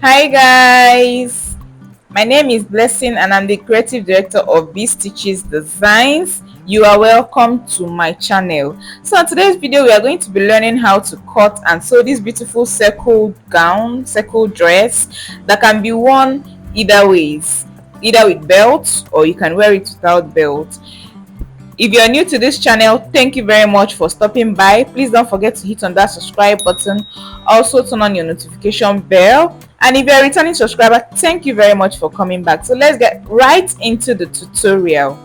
Hi guys, my name is Blessing and I'm the creative director of B Stitches Designs. You are welcome to my channel. So in today's video we are going to be learning how to cut and sew this beautiful circle gown, circle dress that can be worn either ways, either with belt or you can wear it without belt. If you're new to this channel, thank you very much for stopping by. Please don't forget to hit on that subscribe button. Also turn on your notification bell. And if you're a returning subscriber, thank you very much for coming back. So let's get right into the tutorial.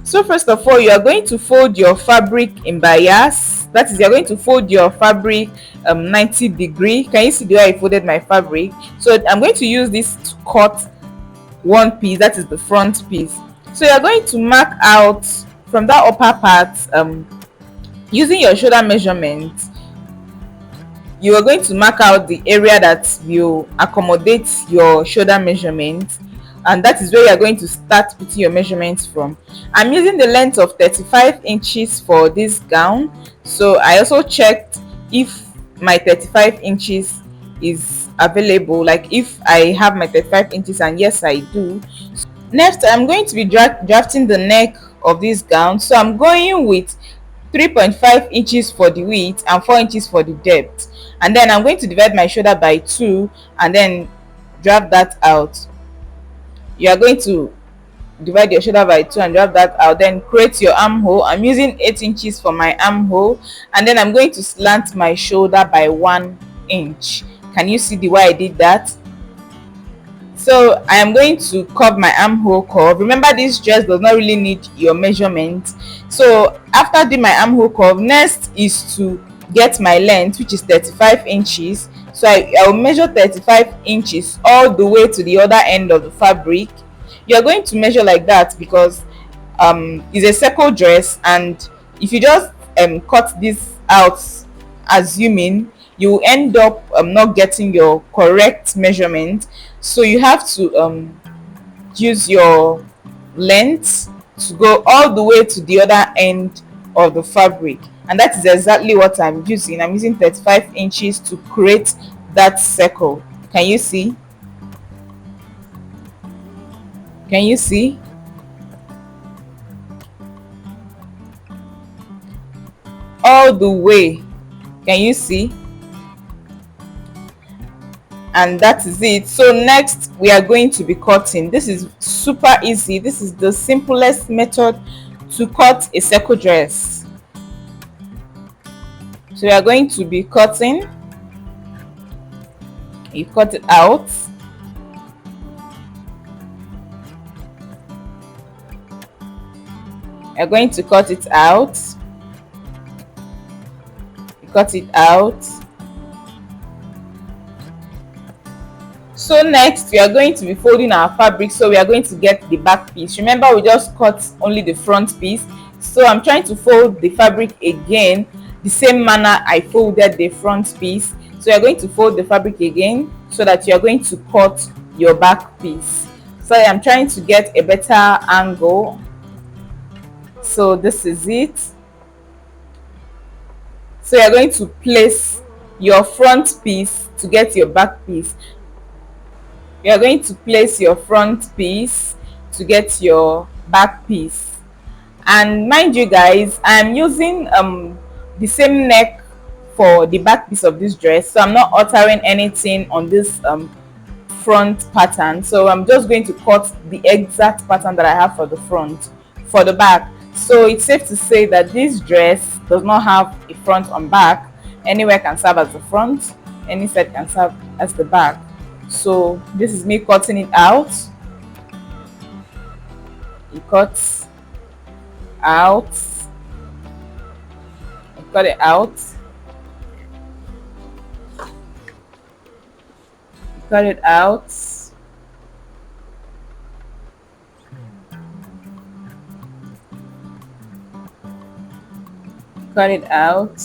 So first of all, you are going to fold your fabric in bias. That is, you're going to fold your fabric 90 degree. Can you see the way I folded my fabric? So I'm going to use this to cut one piece, that is the front piece. So you're going to mark out from that upper part using your shoulder measurement. You are going to mark out the area that will accommodate your shoulder measurement, and that is where you are going to start putting your measurements from. I'm using the length of 35 inches for this gown, so I also checked if my 35 inches is available, like if I have my 35 inches, and yes I do. Next, I'm going to be drafting the neck of this gown, so I'm going with 3.5 inches for the width and 4 inches for the depth, and then I'm going to divide my shoulder by 2 and then draft that out. You are going to divide your shoulder by 2 and draft that out, then create your armhole. I'm using 8 inches for my armhole, and then I'm going to slant my shoulder by 1 inch. Can you see the way I did that? So I am going to curve my armhole curve. Remember, this dress does not really need your measurement. So after doing my armhole curve, next is to get my length, which is 35 inches. So I will measure 35 inches all the way to the other end of the fabric. You are going to measure like that because it's a circle dress, and if you just cut this out assuming, you will end up not getting your correct measurement. So you have to use your length to go all the way to the other end of the fabric, and that is exactly what I'm using. I'm using 35 inches to create that circle. Can you see? Can you see? All the way. Can you see? And that is it. So next we are going to be cutting. This is super easy. This is the simplest method to cut a circle dress. So we are going to be cutting. You cut it out. You're going to cut it out. You cut it out. So next we are going to be folding our fabric, so we are going to get the back piece. Remember, we just cut only the front piece, so I'm trying to fold the fabric again the same manner I folded the front piece. So you're going to fold the fabric again so that you're going to cut your back piece. So I'm trying to get a better angle. So this is it. So you're going to place your front piece to get your back piece. You are going to place your front piece to get your back piece. And mind you guys, I'm using the same neck for the back piece of this dress, so I'm not altering anything on this front pattern. So I'm just going to cut the exact pattern that I have for the front. For the back, so it's safe to say that this dress does not have a front and back. Anywhere can serve as the front, any side can serve as the back. So this is me cutting it out. You cut out, you cut it out, you cut it out, cut it out.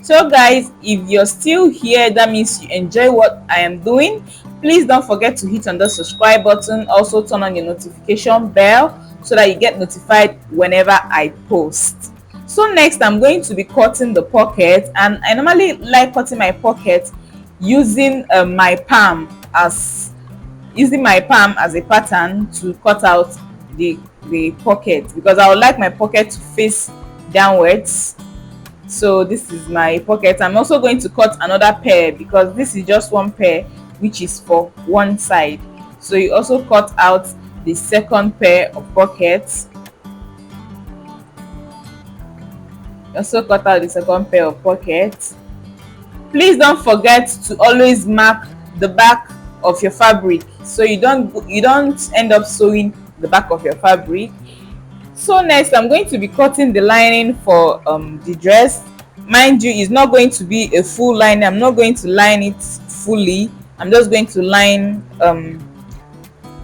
So guys, if you're still here, that means you enjoy what I am doing. Please don't forget to hit on the subscribe button. Also turn on your notification bell so that you get notified whenever I post. So next I'm going to be cutting the pocket, and I normally like cutting my pocket using my palm as a pattern to cut out the pocket, because I would like my pocket to face downwards. So this is my pocket. I'm also going to cut another pair because this is just one pair which is for one side. So you also cut out the second pair of pockets. Also cut out the second pair of pockets. Please don't forget to always mark the back of your fabric so you don't end up sewing the back of your fabric. So next I'm going to be cutting the lining for the dress. Mind you, it's not going to be a full lining. I'm not going to line it fully. I'm just going to line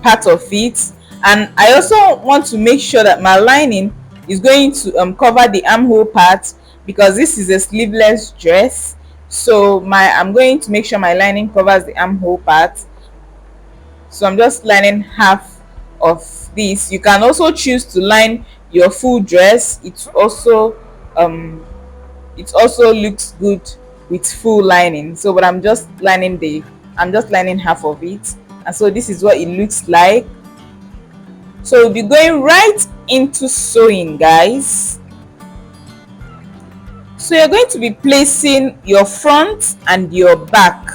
part of it. And I also want to make sure that my lining is going to cover the armhole part, because this is a sleeveless dress. So I'm going to make sure my lining covers the armhole part. So I'm just lining half of this. You can also choose to line your full dress. It also looks good with full lining. So but I'm just lining half of it, and so this is what it looks like. So we'll be going right into sewing, guys. So you're going to be placing your front and your back.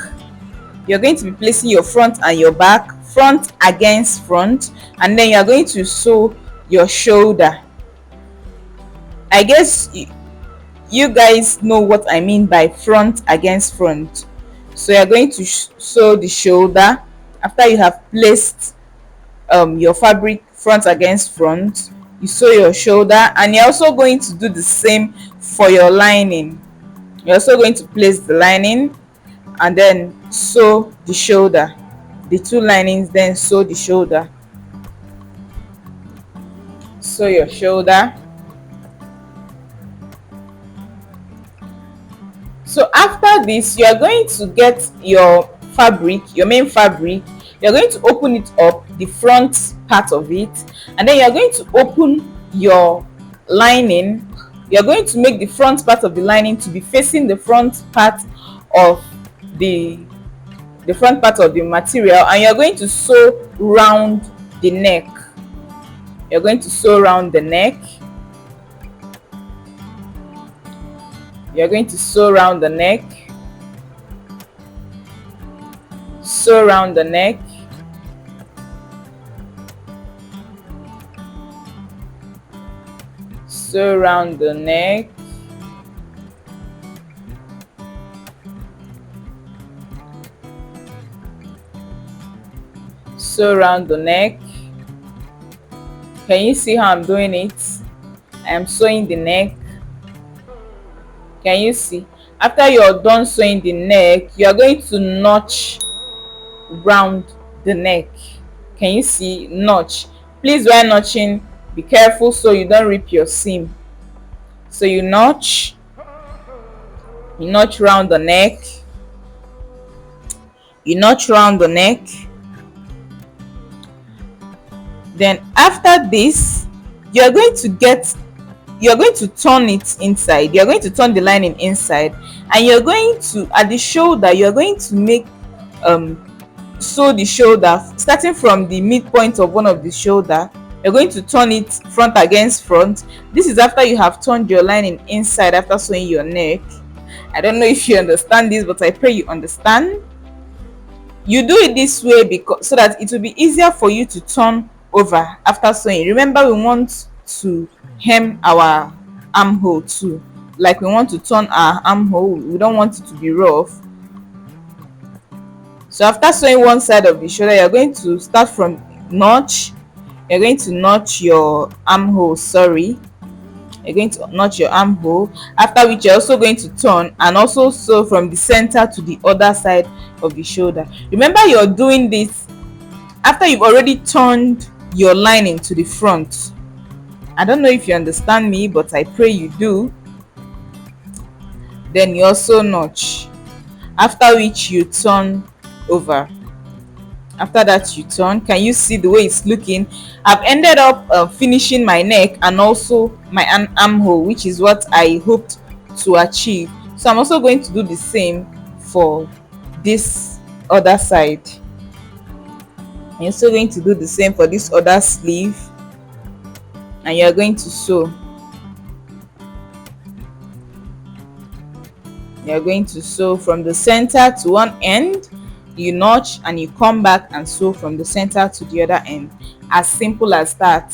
You're going to be placing your front and your back, front against front, and then you're going to sew your shoulder. I guess you guys know what I mean by front against front. So you're going to sew the shoulder after you have placed your fabric front against front. You sew your shoulder, and you're also going to do the same for your lining. You're also going to place the lining and then sew the shoulder, the two linings, then sew the shoulder. Sew your shoulder. So after this, you are going to get your fabric, your main fabric. You're going to open it up, the front part of it, and then you're going to open your lining. You're going to make the front part of the lining to be facing the front part of the front part of the material, and you're going to sew round the neck. You're going to sew round the neck. You're going to sew round the neck. Sew round the neck. Sew round the neck. Sew round the neck. Can you see how I'm doing it? I am sewing the neck. Can you see? After you're done sewing the neck, you are going to notch round the neck. Can you see? Notch. Please, while notching, be careful so you don't rip your seam. So you notch round the neck. You notch round the neck. Then after this, you're going to turn it inside. You're going to turn the lining inside, and you're going to, at the shoulder, you're going to make sew the shoulder starting from the midpoint of one of the shoulder. You're going to turn it front against front. This is after you have turned your lining inside after sewing your neck. I don't know if you understand this, but I pray you understand. You do it this way because so that it will be easier for you to turn over after sewing. Remember, we want to hem our armhole too. Like, we want to turn our armhole, we don't want it to be rough. So after sewing one side of the shoulder, you're going to start from notch. You're going to notch your armhole. You're going to notch your armhole, after which you're also going to turn and also sew from the center to the other side of the shoulder. Remember, you're doing this after you've already turned your lining to the front. I don't know if you understand me, but I pray you do. Then you also notch, after which you turn over. After that, you turn. Can you see the way it's looking? I've ended up finishing my neck and also my armhole, which is what I hoped to achieve. So I'm also going to do the same for this other side. You're still going to do the same for this other sleeve, and you're going to sew. You're going to sew from the center to one end, you notch, and you come back and sew from the center to the other end. As simple as that.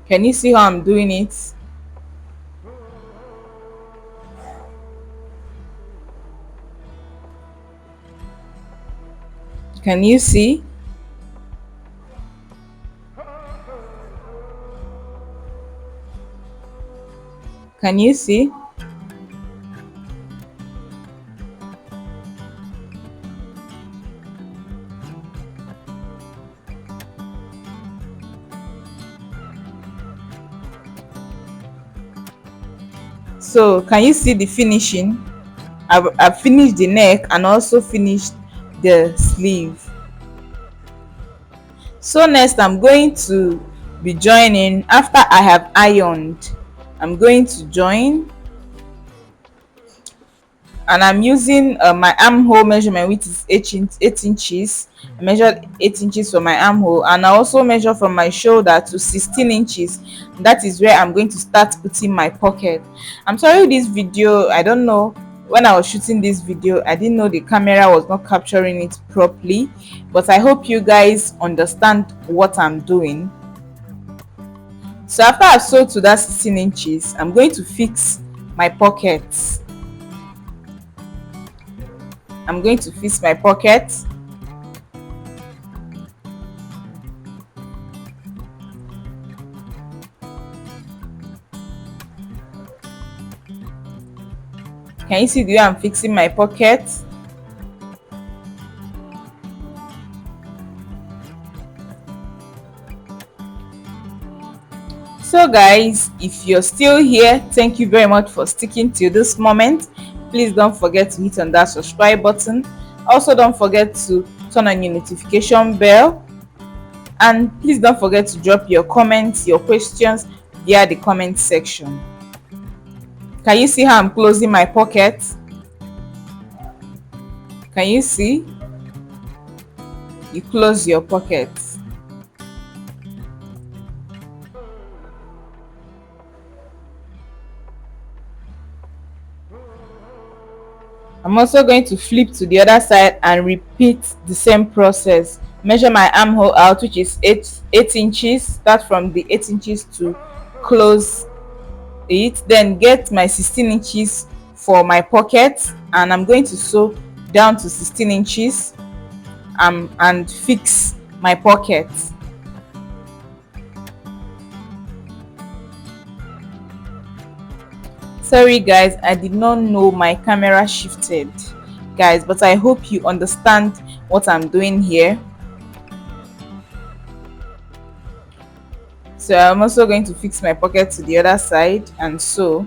Can you see how I'm doing it? Can you see? Can you see? So can you see the finishing? I've finished the neck and also finished the sleeve. So next I'm going to be joining. After I have ironed, I'm going to join, and I'm using my armhole measurement, which is 8 inches. I measured 8 inches for my armhole, and I also measure from my shoulder to 16 inches. That is where I'm going to start putting my pocket. I'm sorry, this video, I don't know, when I was shooting this video, I didn't know the camera was not capturing it properly, but I hope you guys understand what I'm doing. So after I've sewed to that 16 inches, I'm going to fix my pockets. I'm going to fix my pocket. Can you see the way I'm fixing my pocket? So guys, if you're still here, thank you very much for sticking till this moment. Please don't forget to hit on that subscribe button. Also, don't forget to turn on your notification bell, and please don't forget to drop your comments, your questions via the comment section. Can you see how I'm closing my pocket? Can you see? You close your pocket. I'm also going to flip to the other side and repeat the same process. Measure my armhole out, which is 8 inches. Start from the 8 inches to close it. Then get my 16 inches for my pocket, and I'm going to sew down to 16 inches and fix my pocket. Sorry guys, I did not know my camera shifted, guys, but I hope you understand what I'm doing here. So I'm also going to fix my pocket to the other side and sew.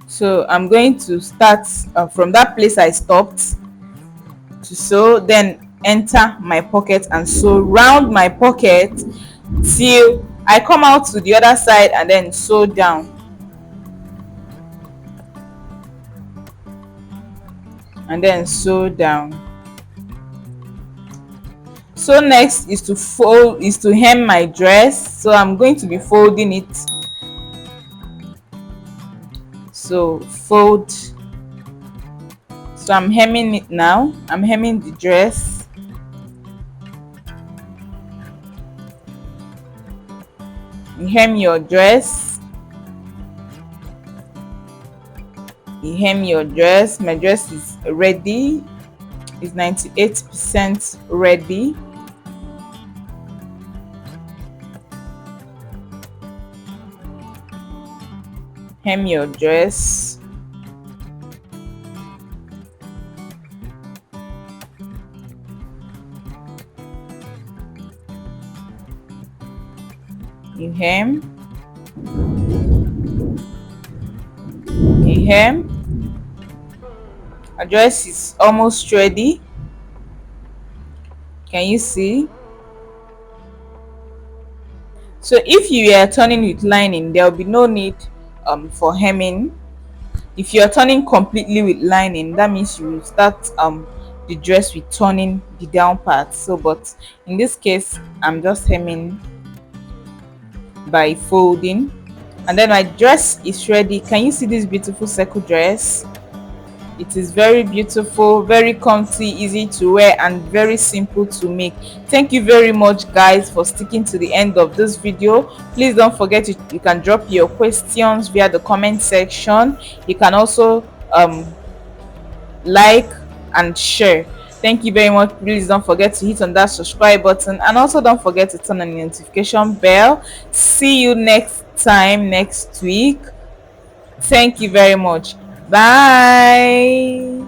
So I'm going to start from that place I stopped to sew, then enter my pocket and sew round my pocket till I come out to the other side, and then sew down, and then sew down. So next is to hem my dress. So I'm going to be folding it. So fold. So I'm hemming it now. I'm hemming the dress. You hem your dress. You hem your dress. My dress is ready. It's 98% ready. Hem your dress. You hem. You hem. Our dress is almost ready. Can you see? So if you are turning with lining, there will be no need for hemming. If you are turning completely with lining, that means you will start the dress with turning the down part. So but in this case, I'm just hemming by folding. And then my dress is ready. Can you see this beautiful circle dress? It is very beautiful, very comfy, easy to wear, and very simple to make. Thank you very much guys for sticking to the end of this video. Please don't forget you can drop your questions via the comment section. You can also like and share. Thank you very much. Please don't forget to hit on that subscribe button, and also don't forget to turn on the notification bell. See you next time, next week. Thank you very much. Bye.